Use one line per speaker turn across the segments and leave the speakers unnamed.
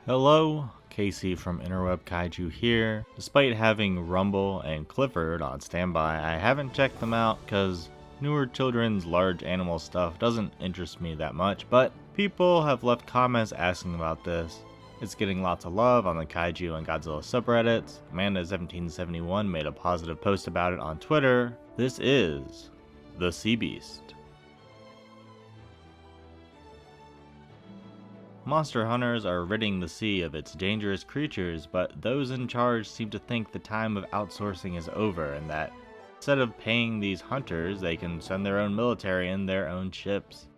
Hello, Casey from Interweb Kaiju here. Despite having Rumble and Clifford on standby, I haven't checked them out because newer children's large animal stuff doesn't interest me that much, but people have left comments asking about this. It's getting lots of love on the Kaiju and Godzilla subreddits. Amanda1771 made a positive post about it on Twitter. This is the Sea Beast. Monster hunters are ridding the sea of its dangerous creatures, but those in charge seem to think the time of outsourcing is over and that instead of paying these hunters, they can send their own military in their own ships.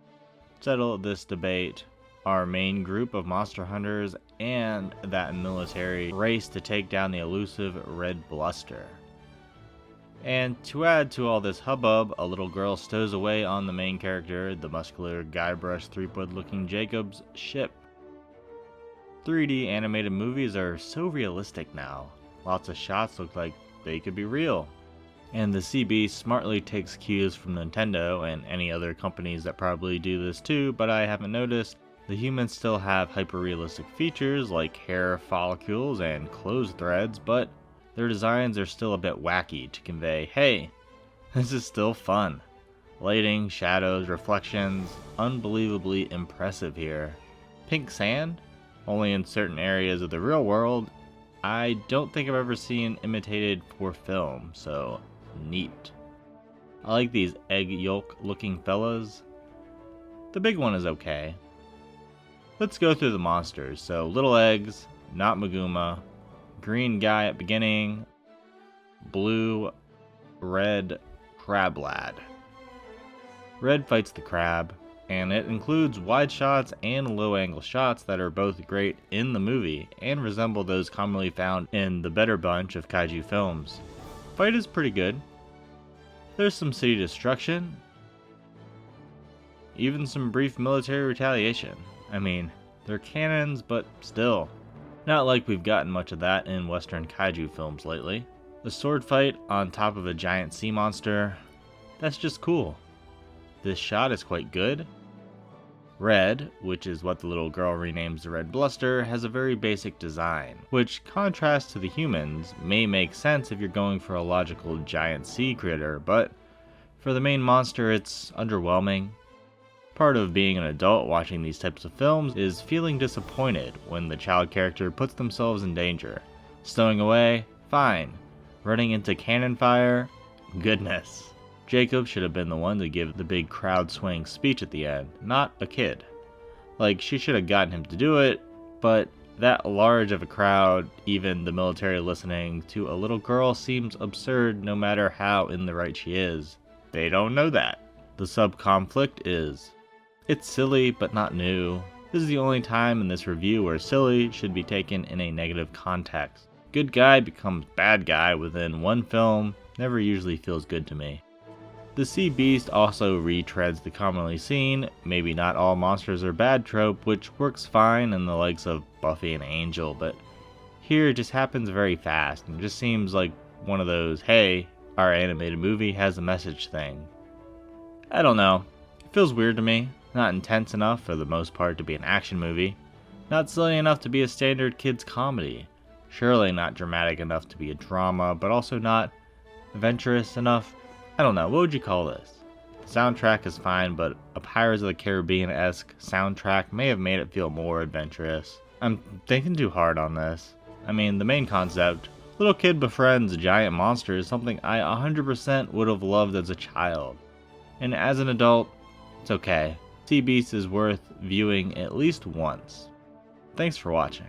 To settle this debate, our main group of monster hunters and that military race to take down the elusive Red Bluster. And to add to all this hubbub, a little girl stows away on the main character, the muscular Guybrush Threepwood looking Jacob's ship. 3D animated movies are so realistic now. Lots of shots look like they could be real. And the Sea Beast smartly takes cues from Nintendo and any other companies that probably do this too, but I haven't noticed. The humans still have hyper-realistic features like hair follicles and clothes threads, but their designs are still a bit wacky to convey, hey, this is still fun. Lighting, shadows, reflections, unbelievably impressive here. Pink sand? Only in certain areas of the real world. I don't think I've ever seen imitated for film, so neat. I like these egg yolk looking fellas. The big one is okay. Let's go through the monsters. So little eggs, not Maguma. Green guy at beginning, blue, red, crab lad. Red fights the crab, and it includes wide shots and low angle shots that are both great in the movie and resemble those commonly found in the better bunch of kaiju films. Fight is pretty good. There's some city destruction, even some brief military retaliation. I mean, they're cannons, but still. Not like we've gotten much of that in Western kaiju films lately. The sword fight on top of a giant sea monster, that's just cool. This shot is quite good. Red, which is what the little girl renames the Red Bluster, has a very basic design, which contrasts to the humans may make sense if you're going for a logical giant sea critter, but for the main monster it's underwhelming. Part of being an adult watching these types of films is feeling disappointed when the child character puts themselves in danger. Stowing away? Fine. Running into cannon fire? Goodness. Jacob should have been the one to give the big crowd swaying speech at the end, not a kid. Like, she should have gotten him to do it, but that large of a crowd, even the military listening to a little girl, seems absurd no matter how in the right she is. They don't know that. The sub-conflict is, it's silly, but not new. This is the only time in this review where silly should be taken in a negative context. Good guy becomes bad guy within one film never usually feels good to me. The Sea Beast also retreads the commonly seen, maybe not all monsters are bad trope, which works fine in the likes of Buffy and Angel, but here it just happens very fast and just seems like one of those, hey, our animated movie has a message thing. I don't know. It feels weird to me. Not intense enough for the most part to be an action movie. Not silly enough to be a standard kids comedy. Surely not dramatic enough to be a drama, but also not adventurous enough. I don't know, what would you call this? The soundtrack is fine, but a Pirates of the Caribbean-esque soundtrack may have made it feel more adventurous. I'm thinking too hard on this. I mean, the main concept, little kid befriends giant monster, is something I 100% would have loved as a child. And as an adult, it's okay. Sea Beast is worth viewing at least once. Thanks for watching.